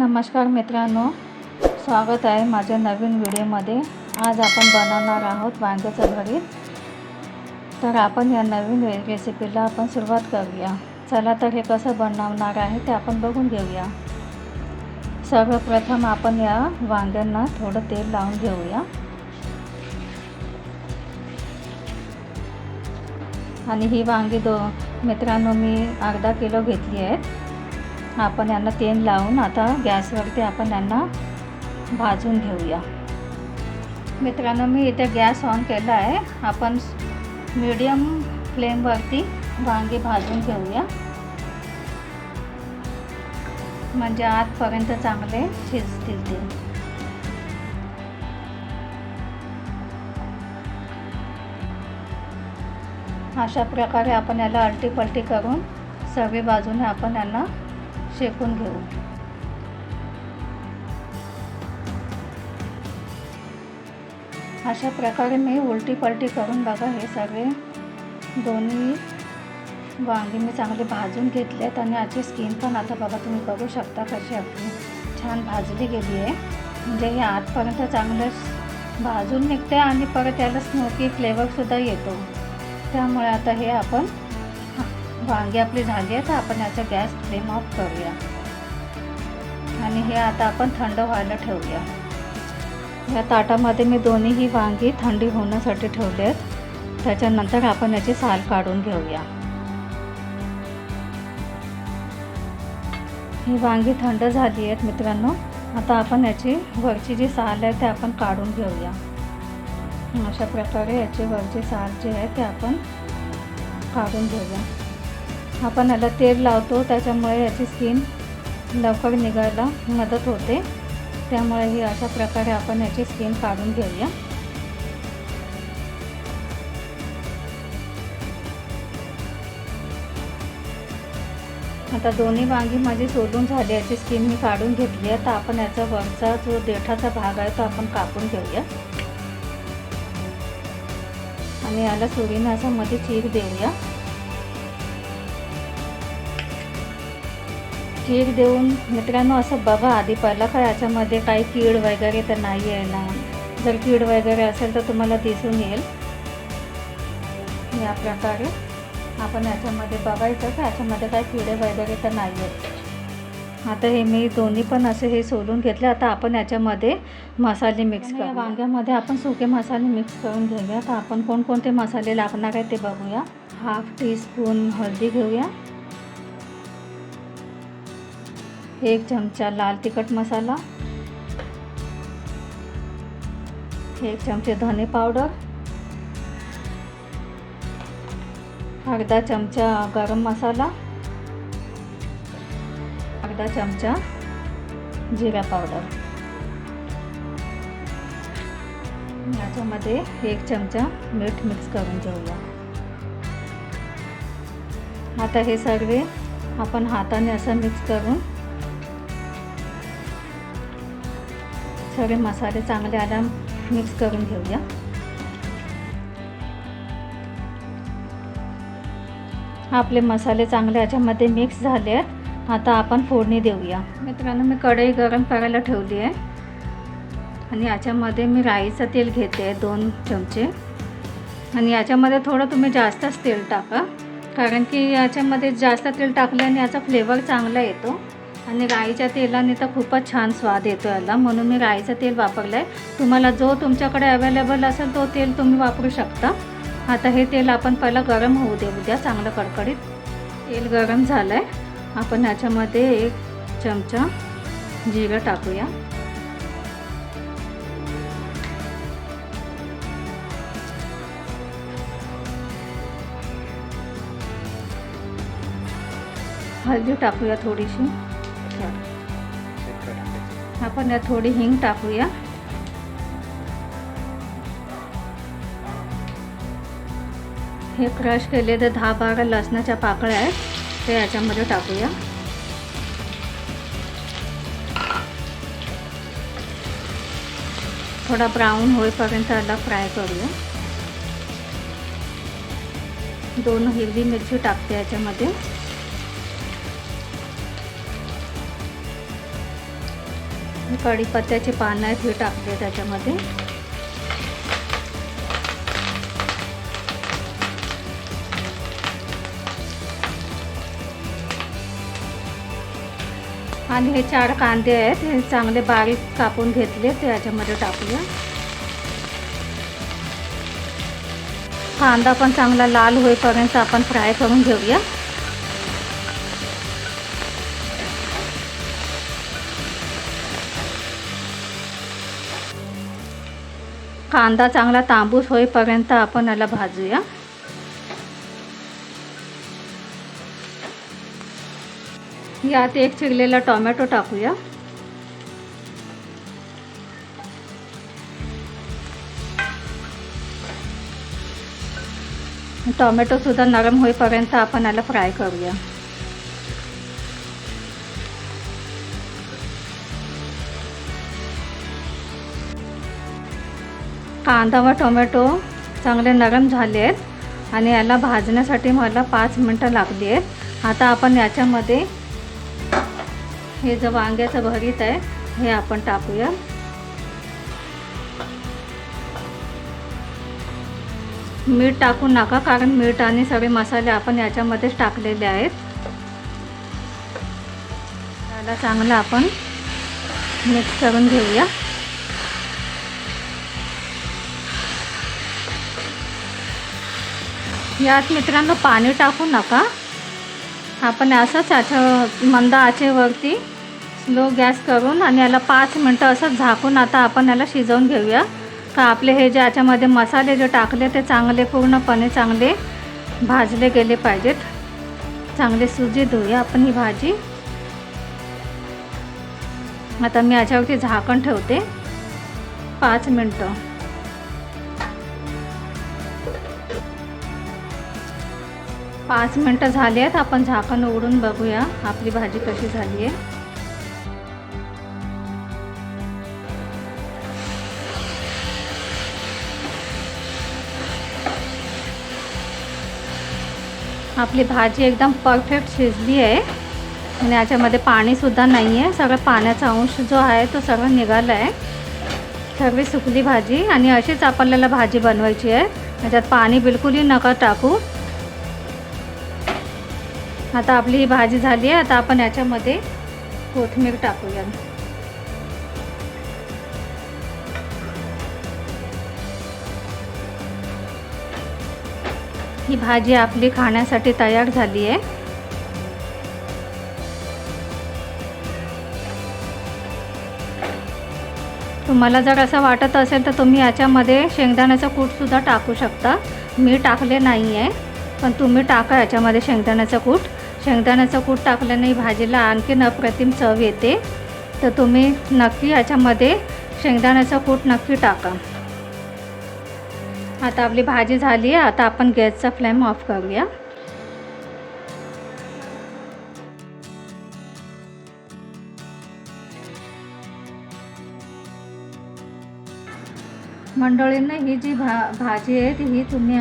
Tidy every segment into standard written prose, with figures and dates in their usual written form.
नमस्कार मित्रांनो, स्वागत आहे माझ्या नवीन व्हिडिओमध्ये। आज आपण बनवणार आहोत वांग्याचं भरीत। तर आपण या नवीन रेसिपीला आपण सुरुवात करूया। चला तर हे कसं बनवणार आहे ते आपण बघून घेऊया। सर्वप्रथम आपण या वांग्यांना थोडं तेल लावून घेऊया आणि ही वांगी मित्रांनो मी अर्धा किलो घेतली आहेत। आपण यांना तेल लावून आता गॅसवरती आपण यांना भाजून घेऊया। मित्रांनो मी इथे गॅस ऑन केला आहे। आपण मीडियम फ्लेमवरती वांगे भाजून घेऊया, म्हणजे आतपर्यंत चांगले शिजतील ते। अशा प्रकारे आपण याला आलटी पलटी करून सर्व बाजूने आपण यांना शेकून घेऊ। अशा प्रकारे मी उलटी पलटी करून बघा हे सगळे दोन्ही वांगी मी चांगले भाजून घेतले आहेत आणि याची स्किन पण आता बघा तुम्ही बघू शकता कशी आपली छान भाजली गेली आहे। म्हणजे हे आतपर्यंत चांगलं भाजून निघते आणि परत याला स्मोकी फ्लेवरसुद्धा येतो। त्यामुळे आता हे आपण वांगी आपली झाली आहे तर आपण याचा गॅस फ्लेम ऑफ करूया आणि हे आता आपण थंड व्हायला ठेवूया। या ताटामध्ये मी दोन्हीही वांगी थंडी होण्यासाठी ठेवले आहेत। त्याच्यानंतर आपण याची साल काढून घेऊया। ही वांगी थंड झाली आहेत मित्रांनो। आता आपण याची वरची जी साल आहे ते आपण काढून घेऊया। अशा प्रकारे याची वरची साल जी आहे ते आपण काढून घेऊया। आपण याला तेल लावतो त्याच्यामुळे याची स्किन लवकर निघायला मदत होते। त्यामुळे ही अशा प्रकारे आपण याची स्किन काढून घेऊया। आता दोन्ही वांगी माझी सोलून झाली, याची स्किन मी काढून घेतली आहे। तर आपण याचा वरचा जो देठाचा भाग आहे तो आपण कापून घेऊया आणि याला सुरीने असं मध्ये चीर देऊया। चीर देऊन मित्रांनो असं बघा आधी पहिला का याच्यामध्ये काही कीड वगैरे तर नाही आहे ना। जर कीड वगैरे असेल तर तुम्हाला दिसून येईल। या प्रकारे आपण याच्यामध्ये बघायचं की याच्यामध्ये काही किडे वगैरे तर नाही आहेत। आता हे मी दोन्ही पण असे हे सोलून घेतले। आता आपण याच्यामध्ये मसाले मिक्स करूया। वांग्यामध्ये आपण सुके मसाले मिक्स करून घेऊया। तर आपण कोणकोणते मसाले लागणार आहे ते बघूया। 1/2 टीस्पून हळदी घेऊया, 1 चमचा लाल तिखट मसाला, 1 चमचे धने पावडर, अर्धा चमचा गरम मसाला, अर्धा चमचा जिरा पावडर, याच्यामध्ये 1 चमचा मीठ मिक्स करून घेऊया। आता हे सर्व आपण हाताने असं मिक्स करून सगळे मसाले चांगले आला मिक्स करून घेऊया। आपले मसाले चांगले याच्यामध्ये मिक्स झाले आहेत। आता आपण फोडणी देऊया। मित्रांनो मी कढई गरम करायला ठेवली आहे आणि याच्यामध्ये मी राईचं तेल घेते आहे 2 चमचे आणि याच्यामध्ये थोडं तुम्ही जास्तच तेल टाका, कारण की याच्यामध्ये जास्त तेल टाकल्याने याचा फ्लेवर चांगला येतो आणि राईच्या तेलाने तर खूपच छान स्वाद येतो याला, म्हणून मी राईचं तेल वापरलं आहे। तुम्हाला जो तुमच्याकडे अवेलेबल असेल तो तेल तुम्ही वापरू शकता। आता हे तेल आपण पहिला गरम होऊ देऊ द्या चांगलं कडकडीत। तेल गरम झालं आहे। आपण याच्यामध्ये 1 चमचा जिरं टाकूया, हळदी टाकूया थोडीशी, आपण यात थोडी हिंग टाकूया, हे क्रश केलेले 10-12 लसणाच्या पाकळ्या आहेत ते याच्यामध्ये टाकूया। थोडा ब्राऊन होईपर्यंत याला फ्राय करूया। 2 हिरवी मिरची टाकते याच्यामध्ये, कढीपत्त्याची पानं आहेत हे टाकले त्याच्यामध्ये. आणि हे 4 कांदे आहेत हे चांगले बारीक कापून घेतले ते याच्यामध्ये टाकूया. कांदा पण चांगला लाल होईपर्यंत आपण फ्राय करून घेऊया. कांदा चांगला तांबूस होईपर्यंत आपण याला भाजूया. यात एक चिरलेला टोमॅटो टाकूया. टोमॅटो सुद्धा नरम होईपर्यंत आपण याला फ्राय करूया. कांदा व टोमॅटो चांगले नरम झाले आहेत आणि याला भाजण्यासाठी मला 5 मिनटं लागली आहेत. आता आपण याच्यामध्ये हे जे वांग्याचं भरीत आहे हे आपण टाकूया. मीठ टाकू नका कारण मीठ आणि सगळे मसाले आपण याच्यामध्येच टाकलेले आहेत. याला चांगलं आपण मिक्स करून घेऊया. यात मित्रांनो पाणी टाकू नका. आपण असंच याच्या मंद आचेवरती स्लो गॅस करून आणि याला 5 मिनटं असंच झाकून आता आपण याला शिजवून घेऊया. का आपले हे जे याच्यामध्ये मसाले जे टाकले ते चांगले पूर्णपणे चांगले भाजले गेले पाहिजेत. चांगले सुजी धुऊया आपण ही भाजी. आता मी याच्यावरती झाकण ठेवते 5 मिनटं. पाच मिनटं झाली आहेत. आपण झाकण उघडून बघूया आपली भाजी कशी झाली आहे. आपली भाजी एकदम परफेक्ट शिजली आहे आणि याच्यामध्ये पाणीसुद्धा नाही आहे. सगळं पाण्याचा अंश जो आहे तो सगळं निघाला आहे. सगळी सुकली भाजी आणि अशीच आपल्याला भाजी बनवायची आहे. याच्यात पाणी बिलकुलही नका टाकू. आता आपली ही भाजी झाली आहे. आता आपण याच्यामध्ये कोथिंबीर टाकूया. ही भाजी आपली खाण्यासाठी तयार झाली आहे. तुम्हाला जर असं वाटत असेल तर तुम्ही याच्यामध्ये शेंगदाण्याचं कूटसुद्धा टाकू शकता. मी टाकले नाही आहे पण तुम्ही टाका याच्यामध्ये शेंगदाण्याचं कूट. शेंगदाण्याचं कूट टाकल्याने भाजीला आणखीन अप्रतिम चव येते. तर तुम्ही नक्की याच्यामध्ये शेंगदाण्याचं कूट नक्की टाका. आता आपली भाजी झाली आहे. आता आपण गॅसचा फ्लेम ऑफ करूया. मंडळींना ही जी भाजी आहे ही तुम्ही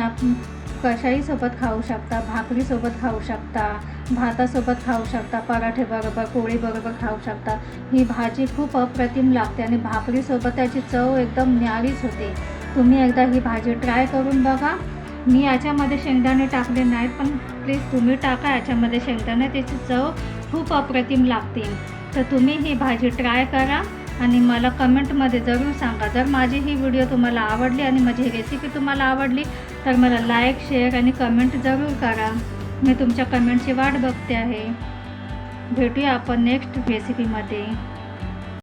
कशाही सोबत खाऊ शकता. भाकरीसोबत खाऊ शकता, भातासोबत खाऊ शकता, पराठेबरोबर, पोळीबरोबर खाऊ शकता. ही भाजी खूप अप्रतिम लागते आणि भाकरीसोबत त्याची चव एकदम न्यारीच होते. तुम्ही एकदा ही भाजी ट्राय करून बघा. मी याच्यामध्ये शेंगदाणे टाकले नाहीत पण प्लीज तुम्ही टाका याच्यामध्ये शेंगदाणे. त्याची चव खूप अप्रतिम लागते. तर तुम्ही ही भाजी ट्राय करा आणि मला कमेंटमध्ये जरूर सांगा. जर माझी ही व्हिडिओ तुम्हाला आवडली आणि माझी ही रेसिपी तुम्हाला आवडली तर मला लाईक, शेअर आणि कमेंट जरूर करा. मी तुमच्या कमेंटची वाट बघते आहे. भेटूया आपण नेक्स्ट रेसिपीमध्ये.